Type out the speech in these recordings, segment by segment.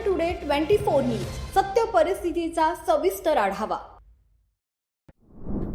Today 24 news सत्य परिस्थितीचा सविस्तर आढावा।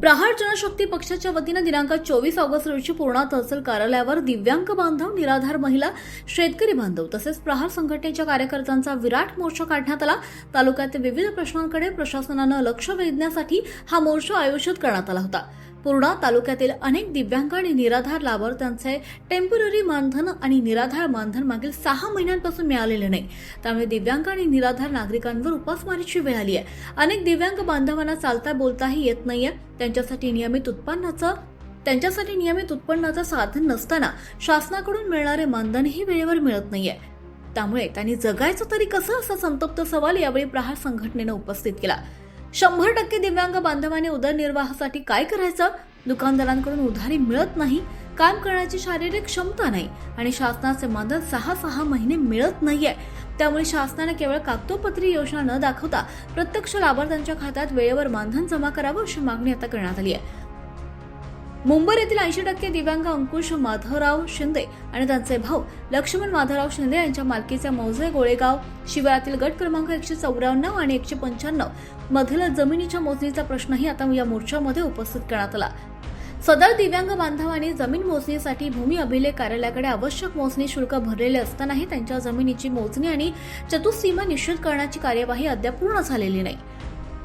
प्रहार जनशक्ती पक्षाच्या वतीने दिनांक 24 ऑगस्ट रोजी पूर्णा तहसील कार्यालयावर दिव्यांग बांधव, निराधार महिला, शेतकरी बांधव तसेच प्रहार संघटनेच्या कार्यकर्त्यांचा विराट मोर्चा काढण्यात आला। तालुक्यातील विविध प्रश्नांकडे प्रशासनाने लक्ष वेधण्यासाठी हा मोर्चा आयोजित करण्यात आला होता। पूर्णा तालुक्यातील अनेक दिव्यांग आणि निराधार लाभार्थ्यांचे टेम्पररी मानधन आणि निराधार मानधन मागील 6 महिन्यांपासून मिळालेले नाही। त्यामुळे दिव्यांग आणि निराधार नागरिकांवर उपासमारीची वेळ आली आहे। अनेक दिव्यांग बांधवांना चालता बोलताही येत नाहीये। त्यांच्यासाठी नियमित उत्पन्नाचं साधन नसताना शासनाकडून मिळणारे मानधनही वेळेवर मिळत नाहीये। त्यामुळे त्यांनी जगायचं तरी कसं, असा संतप्त सवाल यावेळी प्रहार संघटनेने उपस्थित केला। 100% दिव्यांग बांधवांनी उदरनिर्वाहासाठी काय करायचं? दुकानदारांकडून उधारी मिळत नाही, काम करण्याची शारीरिक क्षमता नाही आणि शासनाचे मानधन 6 महिने मिळत नाहीये। त्यामुळे शासनाने केवळ कागदोपत्री योजना न दाखवता प्रत्यक्ष लाभार्थ्यांच्या खात्यात वेळेवर मानधन जमा करावं अशी मागणी आता करण्यात आली आहे। मुंबई येथील 80% दिव्यांग अंकुश माधवराव शिंदे आणि त्यांचे भाऊ लक्ष्मण माधवराव शिंदे यांच्या मालकीचे मौजे गोळेगाव शिवारातील गट क्रमांक 194 आणि 195 मधील जमिनीच्या मोजणीचा प्रश्नही आता या मोर्चामध्ये उपस्थित करण्यात आला। सदर दिव्यांग बांधवांनी जमीन मोजणीसाठी भूमी अभिलेख कार्यालयाकडे आवश्यक मोजणी शुल्क भरलेले असतानाही त्यांच्या जमिनीची मोजणी आणि चतुःसीमा निश्चित करण्याची कार्यवाही अद्याप पूर्ण झालेली नाही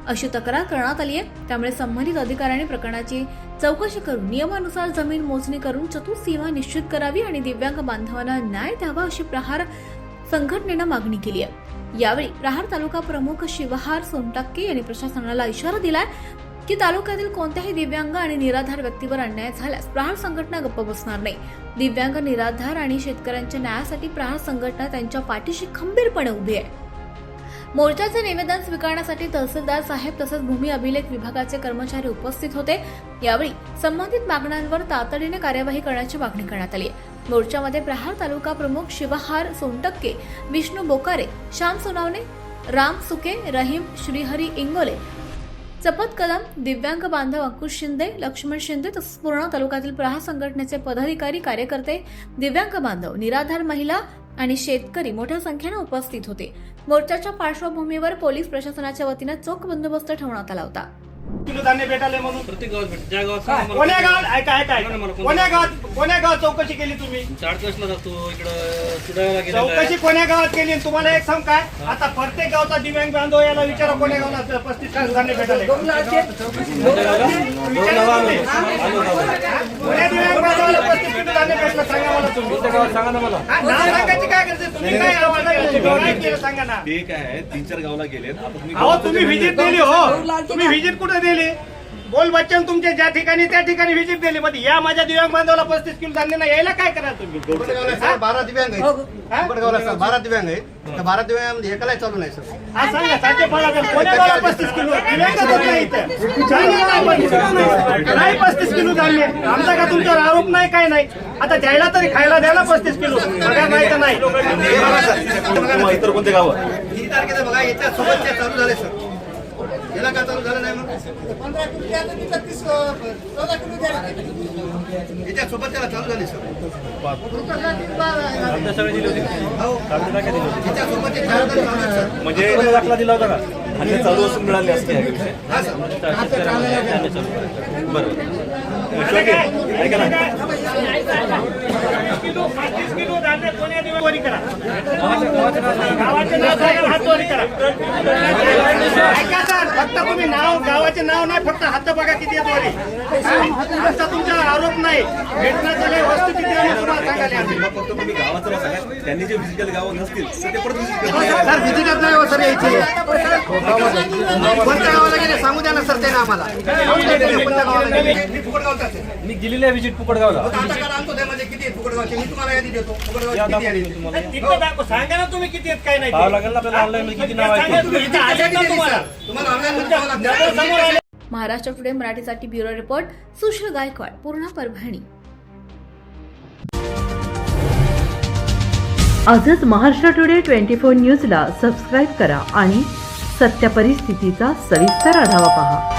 अशी तक्रार करण्यात आली आहे। त्यामुळे संबंधित अधिकाऱ्यांनी प्रकरणाची चौकशी करून नियमानुसार जमीन मोजणी करून चतुःसीमा निश्चित करावी आणि दिव्यांग बांधवांना न्याय द्यावा अशी प्रहार संघटनेने मागणी केली आहे। यावेळी प्रहार तालुका प्रमुख शिवहार सोनटक्के यांनी प्रशासनाला इशारा दिलाय की तालुक्यातील कोणत्याही दिव्यांग आणि निराधार व्यक्तीवर अन्याय झाल्यास प्रहार संघटना गप्प बसणार नाही। दिव्यांग, निराधार आणि शेतकऱ्यांच्या न्यायासाठी प्रहार संघटना त्यांच्या पाठीशी खंबीरपणे उभी आहे। मोर्चाचे निवेदन स्वीकारण्यासाठी तहसीलदार साहेब तसेच भूमी अभिलेख विभागाचे कर्मचारी उपस्थित होते। यावेळी संबंधित मागण्यांवर तातडीने कार्यवाही करण्याची मागणी करण्यात आली आहे। मोर्चामध्ये प्रहार तालुका प्रमुख शिवहार सोनटक्के, विष्णू बोकारे, श्याम सोनावणे, राम सुके, रहीम श्रीहरी इंगोले, चपत कदम, दिव्यांग बांधव अंकुश शिंदे, लक्ष्मण शिंदे तसेच पूर्णा तालुक्यातील प्रहार संघटनेचे पदाधिकारी, कार्यकर्ते, दिव्यांग बांधव, निराधार महिला आणि शेतकरी मोठ्या संख्येने उपस्थित होते। मोर्चाच्या पार्श्वभूमीवर पोलीस प्रशासनाच्या वतीने चोख बंदोबस्त ठेवण्यात आला होता। किलो धान्य भेटाले म्हणून प्रत्येक गावात भेटते, ज्या गावात कोण्या गावात कोण्या गावात चौकशी केली तुम्ही? चाळकसला जातो, इकडं सुडाव्याला गेला। चौकशी कोण्या गावात केली? तुम्हाला एक सांग काय, आता प्रत्येक गावचा दिव्यांग बांधव याला विचारा कोण्या गावाला 35 किलो धान्य भेटाले। कोण्या दिव्यांग बांधवाला 35 किलो धान्य भेटलं सांगा मला तुम्ही। सांगा ना मला, नाव सांगायची काय गरज आहे? तुम्ही काय आवाज काय केलं सांगा ना। ते काय आहे, 3-4 गावला गेलेत। अहो तुम्ही व्हिजिट दिली हो, तुम्ही व्हिजिट कुठे दिली? बोल बच्चन तुमच्या ज्या ठिकाणी त्या ठिकाणी व्हिजिट दिली, मध्ये या माझ्या दिव्यांग बांधवाला 35 किलो धान्य नाही यायला काय करा तुम्ही? 12 दिव्यांग आहेत, 12 दिव्यांग आहेत, त्या 12 दिव्यांगामध्ये एकालाही चालू नाही सर। हा सांगा, साचे फळा कोण्या गावाला 35 किलो दिव्यांग नाही इथं? नाही 35 किलो धान्य आमचा का तुमच्यावर आरोप नाही, काय नाही। आता द्यायला तरी खायला द्या ना 35 किलो, बघा माहिती नाही इतर कोणते गाव? 3 तारखेला बघा याच्या सोबतच्या चालू झाले सर, याला काय चालू झालं नाही? मग 15 किलो द्या, 30 14 किलो द्या, याच्या सोबत त्याला चालू झाले सर। याच्या सोबत म्हणजे दाखला दिला होता का? आणि चालू असून मिळाले असते। बरं ऐका ना, 35 किलो धान्य कोण्या दिवाळी करा, गावाचे नाव सांगा, हातवारी करा। ऐका सर, फक्त तुम्ही नाव, गावाचे नाव नाही, फक्त हात बघा किती आहेत वारी। आमचा तुमच्यावर आरोप नाही, भेटण्याचं नाही, वस्तुस्थिती आम्ही तुम्हाला सांगायला आम्ही। फक्त तुम्ही गावाचं नाव सांगा, त्यांनी जे व्हिजिट केले गाव नसतील तर ते परत व्हिजिट सर व्हिजिटच नाही हो सर यायची। कोणत्या गावाला गेले सांगू द्या ना सर, ते ना आम्हाला कोणत्या गावाला गेले? मी फुकटगावचा आहे। मी गेलेली आहे व्हिजिट पुकडगावला। आता काय आणतो त्यामध्ये किती आहेत फुकटगावचे, मी तुम्हाला यादी देतो फुकटगावचे किती आहेत तुम्हाला तिथं दाखव, सांगा ना तुम्ही किती आहेत काय नाही पाहावं लागेल ना आपल्याला ऑनलाईन किती नाव आहे ते। इथं आले ना तुम्हाला तुम्हाला ऑनलाईन समोर आले। महाराष्ट्र टुडे मराठीसाठी ब्युरो रिपोर्ट सुशील गायकवाड, पूर्णा, परभणी। आजच महाराष्ट्र टुडे 24 न्यूजला सबस्क्राईब करा आणि सत्य परिस्थितीचा सविस्तर आढावा पहा।